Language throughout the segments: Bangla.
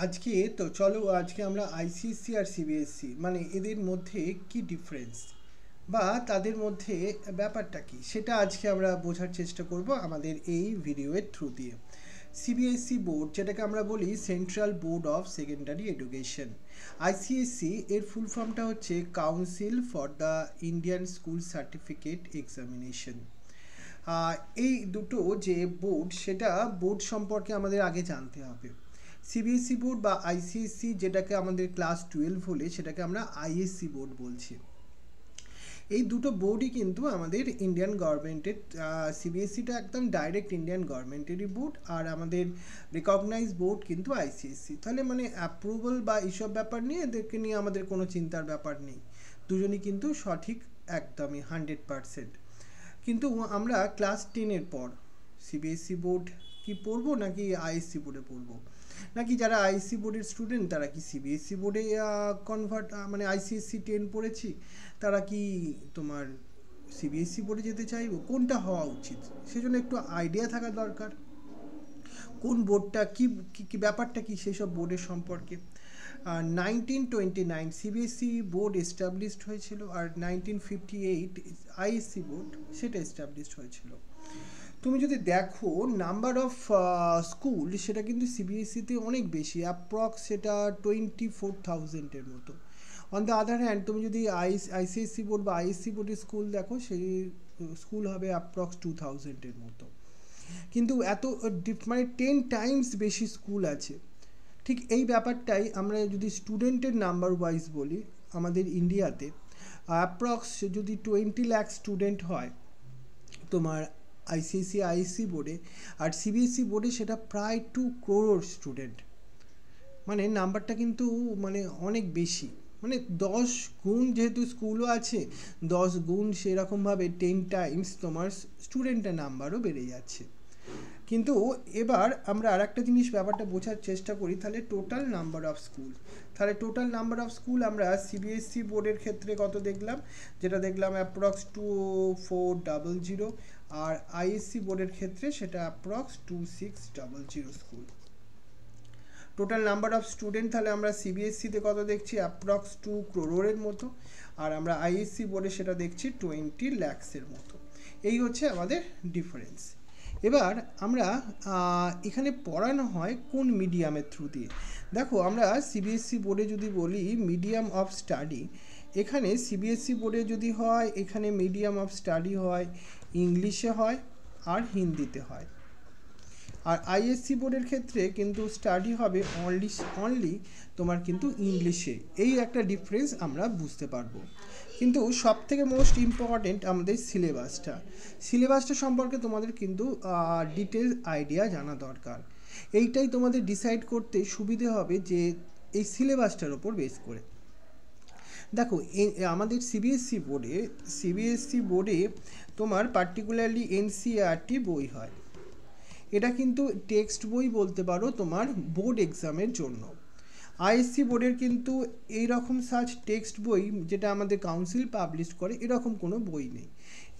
আজকে তো চলো আজকে আমরা আইসিএসসি আর সিবিএসসি মানে এদের মধ্যে কি ডিফারেন্স বা তাদের মধ্যে ব্যাপারটা কি সেটা আজকে আমরা বোঝার চেষ্টা করব আমাদের এই ভিডিওর থ্রু দিয়ে। সিবিএসসি বোর্ড যেটাকে আমরা বলি central board of secondary education. ICSE এর ফুল ফর্মটা হচ্ছে council for the Indian school certificate examination. এই দুটো যে বোর্ড সেটা বোর্ড সম্পর্কে আমাদের আগে জানতে হবে। সিবিএসসি বোর্ড বা আইসিএসসি যেটাকে আমাদের ক্লাস 12 হলে সেটাকে আমরা আইএসসি বোর্ড বলছি। এই দুটো বোর্ডই কিন্তু আমাদের ইন্ডিয়ান গভর্নমেন্টের, সিবিএসসিটা একদম ডাইরেক্ট ইন্ডিয়ান গভর্নমেন্টেরই বোর্ড, আর আমাদের রিকগনাইজ বোর্ড কিন্তু আইসিএসসি। তাহলে মানে অ্যাপ্রুভাল বা এইসব ব্যাপার নিয়ে এদেরকে নিয়ে আমাদের কোনো চিন্তার ব্যাপার নেই, দুজনই কিন্তু সঠিক একদমই 100%। কিন্তু আমরা ক্লাস 10-এর পর সিবিএসসি বোর্ড কি পড়বো নাকি আইএসসি বোর্ডে পড়বো, নাকি যারা আইএসসি বোর্ডের স্টুডেন্ট তারা কি সিবিএসসি বোর্ডে কনভার্ট মানে আইসিএসসি 10 পড়েছি তারা কি তোমার সিবিএসসি বোর্ডে যেতে চাইবো, কোনটা হওয়া উচিত সেজন্য একটু আইডিয়া থাকা দরকার কোন বোর্ডটা কি কি ব্যাপারটা কি সেসব বোর্ডের সম্পর্কে। 1929 সিবিএসসি বোর্ড এস্টাবলিশড হয়েছিল, আর 1958 আইএসসি বোর্ড সেটা এস্টাবলিশড হয়েছিল। তুমি যদি দেখো নাম্বার অফ স্কুল সেটা কিন্তু সিবিএসসিতে অনেক বেশি, অ্যাপ্রক্স সেটা 24,000-এর মতো। অন দ্য আদার হ্যান্ড তুমি যদি আইসিএসসি বোর্ড বা আইএসসি বোর্ডের স্কুল দেখো সেই স্কুল হবে অ্যাপ্রক্স 2,000-এর মতো। কিন্তু এত মানে 10 টাইমস বেশি স্কুল আছে। ঠিক এই ব্যাপারটাই আমরা যদি স্টুডেন্টের নাম্বার ওয়াইজ বলি আমাদের ইন্ডিয়াতে অ্যাপ্রক্স যদি 20 লাখ স্টুডেন্ট হয় তোমার আইসিএসসি আইএসসি বোর্ডে, আর সিবিএসসি বোর্ডে সেটা প্রায় 2 crore স্টুডেন্ট। মানে নাম্বারটা কিন্তু মানে অনেক বেশি, মানে 10 গুণ যেহেতু স্কুলও আছে 10 গুণ সেরকমভাবে 10 টাইমস তোমার স্টুডেন্টের নাম্বারও বেড়ে যাচ্ছে। কিন্তু এবার আমরা আর একটা জিনিস ব্যাপারটা বোঝার চেষ্টা করি, তাহলে টোটাল নাম্বার অফ স্কুল, তাহলে টোটাল নাম্বার অফ স্কুল আমরা সিবিএসসি বোর্ডের ক্ষেত্রে কত দেখলাম, যেটা দেখলাম অ্যাপ্রক্স 2400, আর আইএসসি বোর্ডের ক্ষেত্রে সেটা approx 2600 school. Total number of student তাহলে আমরা সিবিএসসিতে কত দেখছি অ্যাপ্রক্স 2 crore-এর মতো, আর আমরা আইএসসি বোর্ডে সেটা দেখছি 20 lakhs-এর মতো। এই হচ্ছে আমাদের ডিফারেন্স। এবার আমরা এখানে পড়ানো হয় কোন মিডিয়ামের থ্রু দিয়ে। দেখো আমরা সিবিএসসি বোর্ডে যদি বলি মিডিয়াম অফ স্টাডি, এখানে সিবিএসসি বোর্ডে যদি হয় এখানে মিডিয়াম অফ স্টাডি হয় ইংলিশে হয় আর হিন্দিতে হয়, আর আইএসসি বোর্ডের ক্ষেত্রে কিন্তু স্টাডি হবে অনলি তোমার কিন্তু ইংলিশে। এই একটা ডিফারেন্স আমরা বুঝতে পারবো। কিন্তু সবথেকে মোস্ট ইম্পর্টেন্ট আমাদের সিলেবাসটা সম্পর্কে তোমাদের কিন্তু ডিটেল আইডিয়া জানা দরকার। এইটাই তোমাদের ডিসাইড করতে সুবিধে হবে যে এই সিলেবাসটার ওপর বেস করে। দেখো আমাদের সিবিএসসি বোর্ডে তোমার পার্টিকুলারলি এনসিইআরটি বই হয়, এটা কিন্তু টেক্সট বই বলতে পারো তোমার বোর্ড এক্সামের জন্য। আইএসসি বোর্ডের কিন্তু এইরকম সার্চ টেক্সট বই যেটা আমাদের কাউন্সিল পাবলিশ করে এরকম কোনো বই নেই,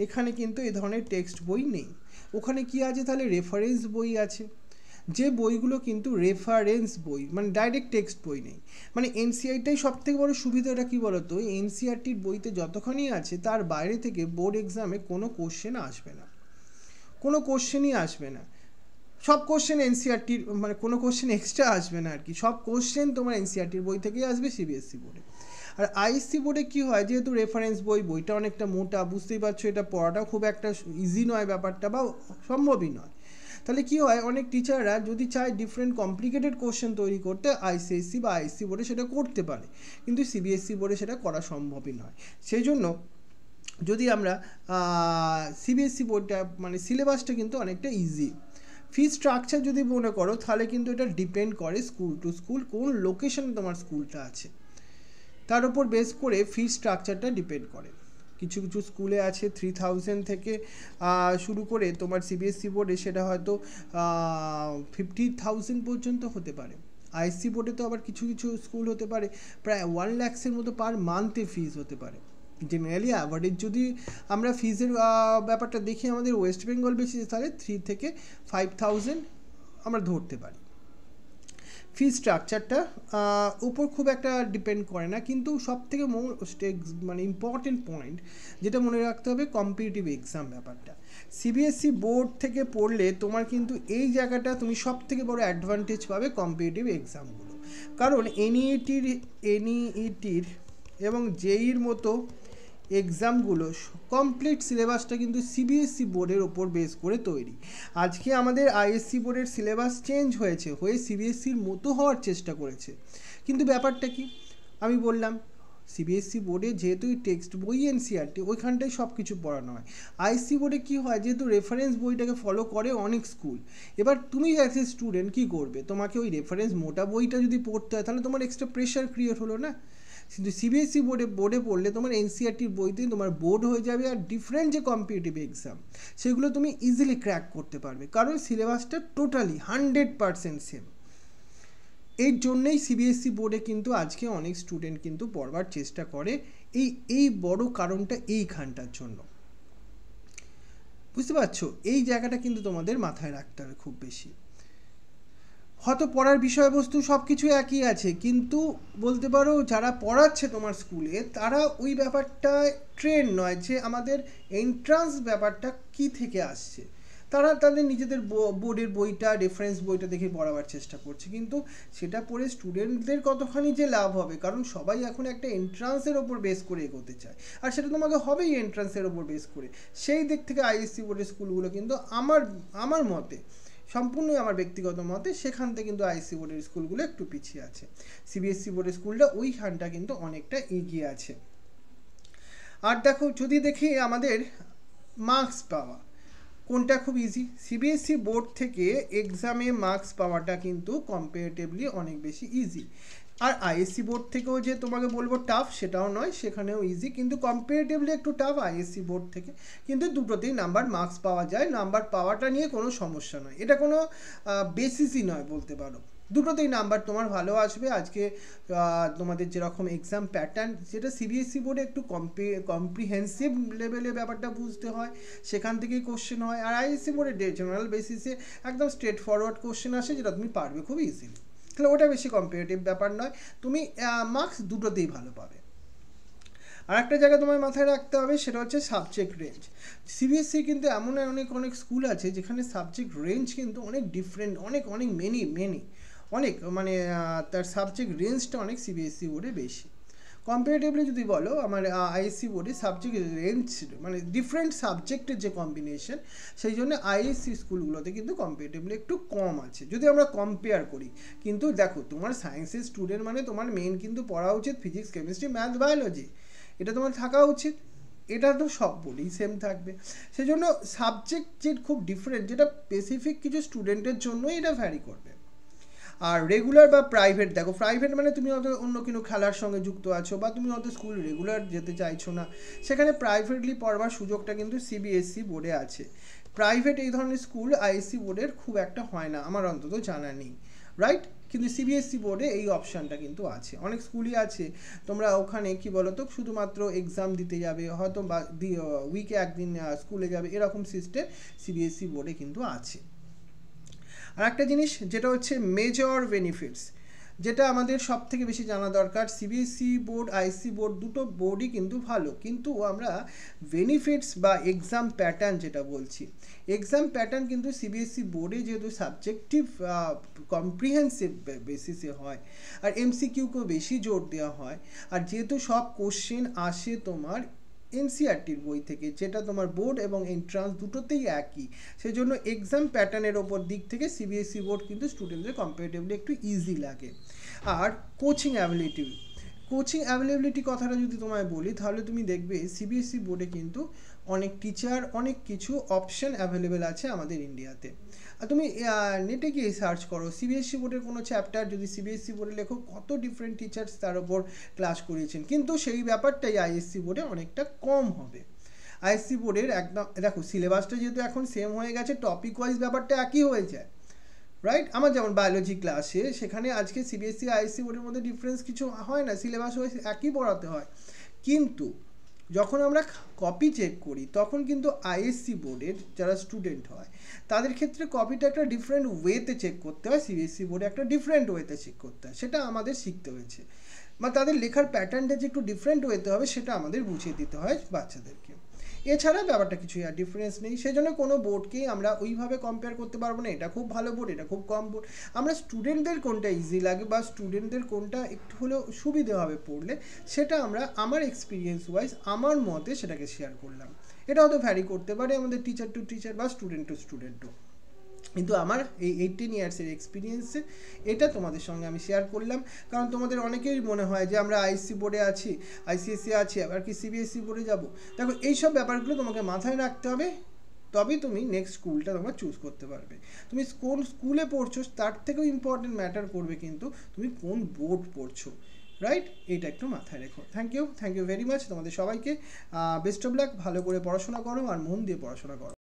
এখানে কিন্তু এ ধরনের টেক্সট বই নেই। ওখানে কি আছে তাহলে রেফারেন্স বই আছে, যে বইগুলো কিন্তু রেফারেন্স বই মানে ডাইরেক্ট টেক্সট বই নেই। মানে এনসিইআরটিটাই সবথেকে বড় সুবিধাটা কী বলতো, এনসিইআরটির বইতে যতখানি আছে তার বাইরে থেকে বোর্ড এক্সামে কোনো কোশ্চেন আসবে না, কোনো কোশ্চেনই আসবে না। সব কোশ্চেন এনসিইআরটির মানে কোনো কোশ্চেন এক্সট্রা আসবে না আর কি, সব কোশ্চেন তোমার এনসিইআরটির বই থেকেই আসবে সিবিএসসি বোর্ডে। আর আইএসসি বোর্ডে কী হয়, যেহেতু রেফারেন্স বইটা অনেকটা মোটা, বুঝতেই পারছো এটা পড়াটাও খুব একটা ইজি নয় ব্যাপারটা, বা সম্ভবই নয়। তাহলে কী হয়, অনেক টিচাররা যদি চায় ডিফারেন্ট কমপ্লিকেটেড কোশ্চেন তৈরি করতে আইসিএসসি বা আইএসসি বোর্ডে সেটা করতে পারে, কিন্তু সিবিএসসি বোর্ডে সেটা করা সম্ভবই নয়। সেই জন্য যদি আমরা সিবিএসসি বোর্ডটা মানে সিলেবাসটা কিন্তু অনেকটা ইজি। ফি স্ট্রাকচার যদি মনে করো তাহলে কিন্তু এটা ডিপেন্ড করে স্কুল টু স্কুল, কোন লোকেশনে তোমার স্কুলটা আছে তার উপর বেস করে ফি স্ট্রাকচারটা ডিপেন্ড করে। কিছু কিছু স্কুলে আছে 3000 থেকে শুরু করে তোমার সিবিএসসি বোর্ডে সেটা হয়তো 50,000 পর্যন্ত হতে পারে। আইএসসি বোর্ডে তো আবার কিছু কিছু স্কুল হতে পারে প্রায় 1 lakhs-এর মতো পার মান্থে ফিজ হতে পারে। জেনারেলি অ্যাভারেজ যদি আমরা ফিজের ব্যাপারটা দেখি আমাদের ওয়েস্ট বেঙ্গল বেশি, তাহলে 3 থেকে 5,000 আমরা ধরতে পারি। ফি স্ট্রাকচারটা উপর খুব একটা ডিপেন্ড করে না, কিন্তু সব থেকে মানে ইম্পর্টেন্ট পয়েন্ট যেটা মনে রাখতে হবে, কম্পিটিটিভ এক্সাম ব্যাপারটা। সিবিএসসি বোর্ড থেকে পড়লে তোমার কিন্তু এই জায়গাটা তুমি সব থেকে বড় অ্যাডভান্টেজ পাবে কম্পিটিটিভ এক্সামগুলো, কারণ এনইইটির এবং জেইর মতো এক্সামগুলো কমপ্লিট সিলেবাসটা কিন্তু সিবিএসসি বোর্ডের ওপর বেস করে তৈরি। আজকে আমাদের আইএসসি বোর্ডের সিলেবাস চেঞ্জ হয়ে সিবিএসসির মতো হওয়ার চেষ্টা করেছে, কিন্তু ব্যাপারটা কি আমি বললাম, সিবিএসসি বোর্ডে যেহেতু টেক্সট বই এনসিআরটি ওইখানটায় সব কিছু পড়ানো হয়। আইএসসি বোর্ডে কী হয়, যেহেতু রেফারেন্স বইটাকে ফলো করে অনেক স্কুল, এবার তুমি অ্যাজ এ স্টুডেন্ট কী করবে, তোমাকে ওই রেফারেন্স মোটা বইটা যদি পড়তে হয় তাহলে তোমার এক্সট্রা প্রেশার ক্রিয়েট হলো না। কিন্তু সিবিএসসি বোর্ডে পড়লে তোমার এনসিআরটির বইতে তোমার বোর্ড হয়ে যাবে, আর ডিফারেন্ট যে কম্পিটিটিভ এক্সাম সেগুলো তুমি ইজিলি ক্র্যাক করতে পারবে, কারণ সিলেবাসটা টোটালি 100% সেম। এই জন্যেই সিবিএসসি বোর্ডে কিন্তু আজকে অনেক স্টুডেন্ট কিন্তু পড়বার চেষ্টা করে, এই বড় কারণটা এইখানটার জন্য, বুঝতে পারছো? এই জায়গাটা কিন্তু তোমাদের মাথায় রাখতে হবে খুব বেশি। হয়তো পড়ার বিষয়বস্তু সব কিছু একই আছে, কিন্তু বলতে পারো যারা পড়াচ্ছে তোমার স্কুলে তারা ওই ব্যাপারটায় ট্রেন নয় যে আমাদের এন্ট্রান্স ব্যাপারটা কি থেকে আসছে, তারা তাদের নিজেদের বোর্ডের বইটা রেফারেন্স বইটা দেখে পড়াবার চেষ্টা করছে, কিন্তু সেটা পড়ে স্টুডেন্টদের কতখানি যে লাভ হবে, কারণ সবাই এখন একটা এন্ট্রান্সের ওপর বেস করে এগোতে চায়, আর সেটা তোমাকে হবেই এন্ট্রান্সের ওপর বেস করে। সেই দিক থেকে আইএসসি বোর্ডের স্কুলগুলো কিন্তু আমার মতে, সম্পূর্ণই আমার ব্যক্তিগত মতে, সেখান থেকে কিন্তু আইএসসি বোর্ডের স্কুলগুলো একটু পিছিয়ে আছে। সিবিএসসি বোর্ডের স্কুলটা ওইখানটা কিন্তু অনেকটা এগিয়ে আছে। আর দেখো, যদি দেখি আমাদের মার্কস পাওয়া কোনটা খুব ইজি, সিবিএসসি বোর্ড থেকে এক্সামে মার্কস পাওয়াটা কিন্তু কম্পারেটিভলি অনেক বেশি ইজি। আর আইএসসি বোর্ড থেকেও যে তোমাকে বলবো টাফ সেটাও নয়, সেখানেও ইজি, কিন্তু কম্পারেটিভলি একটু টাফ আইএসসি বোর্ড থেকে, কিন্তু দুটোতেই নাম্বার মার্কস পাওয়া যায়, নাম্বার পাওয়াটা নিয়ে কোনো সমস্যা নয়, এটা কোনো বেসিসই নয় বলতে পারো, দুটোতেই নাম্বার তোমার ভালো আসবে। আজকে তোমাদের যেরকম এক্সাম প্যাটার্ন, যেটা সিবিএসসি বোর্ডে একটু কম্প্রিহেন্সিভ লেভেলে ব্যাপারটা বুঝতে হয়, সেখান থেকেই কোশ্চেন হয়, আর আইএসসি বোর্ডে জেনারেল বেসিসে একদম স্ট্রেট ফরওয়ার্ড কোশ্চেন আসে, যেটা তুমি পারবে খুব ইজিলি, তাহলে ওটা বেশি কম্পিটিটিভ ব্যাপার নয়, তুমি মার্কস দুটোতেই ভালো পাবে। আর একটা জায়গা তোমার মাথায় রাখতে হবে, সেটা হচ্ছে সাবজেক্ট রেঞ্জ। সিবিএসসি কিন্তু এমন অনেক স্কুল আছে যেখানে সাবজেক্ট রেঞ্জ কিন্তু অনেক ডিফারেন্ট, অনেক অনেক মানে তার সাবজেক্ট রেঞ্জটা অনেক সিবিএসসি বোর্ডে বেশি। কম্পারেটিভলি যদি বলো, আমার আইএসসি বোর্ডে সাবজেক্ট রেঞ্জ মানে ডিফারেন্ট সাবজেক্টের যে কম্বিনেশন, সেই জন্য আইএসসি স্কুলগুলোতে কিন্তু কম্পারেটিভলি একটু কম আছে যদি আমরা কম্পেয়ার করি। কিন্তু দেখো, তোমার সায়েন্সের স্টুডেন্ট মানে তোমার মেন কিন্তু পড়া উচিত ফিজিক্স, কেমিস্ট্রি, ম্যাথ, বায়োলজি, এটা তোমার থাকা উচিত, এটা তো সব বোর্ডেই সেম থাকবে। সেই জন্য সাবজেক্ট যে খুব ডিফারেন্ট, যেটা স্পেসিফিক কিছু স্টুডেন্টের জন্যই এটা ভ্যারি করবে। আর রেগুলার বা প্রাইভেট, দেখো প্রাইভেট মানে তুমি হয়তো অন্য কোনো খেলার সঙ্গে যুক্ত আছো, বা তুমি হয়তো স্কুল রেগুলার যেতে চাইছো না, সেখানে প্রাইভেটলি পড়বার সুযোগটা কিন্তু সিবিএসসি বোর্ডে আছে। প্রাইভেট এই ধরনের স্কুল আইএসসি বোর্ডের খুব একটা হয় না, আমার অন্তত জানা নেই, রাইট? কিন্তু সিবিএসসি বোর্ডে এই অপশানটা কিন্তু আছে, অনেক স্কুলই আছে, তোমরা ওখানে কি বলো তো শুধুমাত্র এক্সাম দিতে যাবে, হয়তো বা উইকে একদিন স্কুলে যাবে, এরকম সিস্টেম সিবিএসসি বোর্ডে কিন্তু আছে। আর একটা জিনিস যেটা হচ্ছে মেজর বেনিফিটস, যেটা আমাদের সব থেকে বেশি জানা দরকার, সিবিএসসি বোর্ড আইএসসি বোর্ড দুটো বোর্ডই কিন্তু ভালো, কিন্তু আমরা বেনিফিটস বা এক্সাম প্যাটার্ন যেটা বলছি, এক্সাম প্যাটার্ন কিন্তু সিবিএসসি বোর্ডে যেহেতু সাবজেক্টিভ কম্প্রিহেন্সিভ বেসিসে হয়, আর এমসিকিউকেও বেশি জোর দেওয়া হয়, আর যেহেতু সব কোশ্চেন আসে তোমার এনসিআরটির বই থেকে, যেটা তোমার বোর্ড এবং এন্ট্রান্স দুটোতেই একই, সেই জন্য এক্সাম প্যাটার্নের ওপর দিক থেকে সিবিএসসি বোর্ড কিন্তু স্টুডেন্টদের কম্পারেটিভলি একটু ইজি লাগে। আর কোচিং অ্যাভেলেবিলিটি কথাটা যদি তোমায় বলি, তাহলে তুমি দেখবে সিবিএসসি বোর্ডে কিন্তু অনেক টিচার, অনেক কিছু অপশন অ্যাভেলেবেল আছে আমাদের ইন্ডিয়াতে। আর তুমি নেটে গিয়ে সার্চ করো সিবিএসসি বোর্ডের কোনো চ্যাপ্টার, যদি সিবিএসসি বোর্ডে লেখো কত ডিফারেন্ট টিচার্স তার ওপর ক্লাস করিয়েছেন, কিন্তু সেই ব্যাপারটাই আইএসসি বোর্ডে অনেকটা কম হবে। আইএসসি বোর্ডের একদম দেখো সিলেবাসটা যেহেতু এখন সেম হয়ে গেছে, টপিক ওয়াইজ ব্যাপারটা একই হয়ে যায়, রাইট? আমার যেমন বায়োলজি ক্লাসে, সেখানে আজকে সিবিএসসি আইএসসি বোর্ডের মধ্যে ডিফারেন্স কিছু হয় না, সিলেবাস ওয়াইজ একই পড়াতে হয়, কিন্তু যখন আমরা কপি চেক করি তখন কিন্তু আইএসসি বোর্ডের যারা স্টুডেন্ট হয় তাদের ক্ষেত্রে কপিটা একটা ডিফারেন্ট ওয়েতে চেক করতে হয়, সিবিএসসি বোর্ডে একটা ডিফারেন্ট ওয়েতে চেক করতে হয়, সেটা আমাদের শিখতে হয়েছে। বা তাদের লেখার প্যাটার্নটা যে একটু ডিফারেন্ট ওয়েতে হবে সেটা আমাদের বুঝিয়ে দিতে হয় বাচ্চাদেরকে। এছাড়া ব্যাপারটা কিছুই আর ডিফারেন্স নেই, সেই জন্য কোনো বোর্ডকেই আমরা ওইভাবে কম্পেয়ার করতে পারবো না, এটা খুব ভালো বোর্ড, এটা খুব কম বোর্ড। আমরা স্টুডেন্টদের কোনটা ইজি লাগে বা স্টুডেন্টদের কোনটা একটু হলেও সুবিধে হবে পড়লে, সেটা আমরা আমার এক্সপিরিয়েন্স ওয়াইজ আমার মতে সেটাকে শেয়ার করলাম। এটা হয়তো ভ্যারি করতে পারে আমাদের টিচার টু টিচার বা স্টুডেন্ট টু স্টুডেন্টও, কিন্তু আমার এই 18 ইয়ার্সের এক্সপিরিয়েন্সে এটা তোমাদের সঙ্গে আমি শেয়ার করলাম। কারণ তোমাদের অনেকেই মনে হয় যে আমরা আইসি বোর্ডে আছি, আইসিএসসি আছি, আবার কি সিবিএসসি বোর্ডে যাব। দেখো এইসব ব্যাপারগুলো তোমাকে মাথায় রাখতে হবে, তবেই তুমি নেক্সট স্কুলটা তোমরা চুজ করতে পারবে। তুমি কোন স্কুলে পড়ছো তার থেকেও ইম্পর্টেন্ট ম্যাটার করবে কিন্তু তুমি কোন বোর্ড পড়ছো, রাইট? এইটা একটু মাথায় রেখো। থ্যাংক ইউ ভেরি মাচ তোমাদের সবাইকে। বেস্ট অফ লাক, ভালো করে পড়াশোনা করো আর মন দিয়ে পড়াশোনা করো।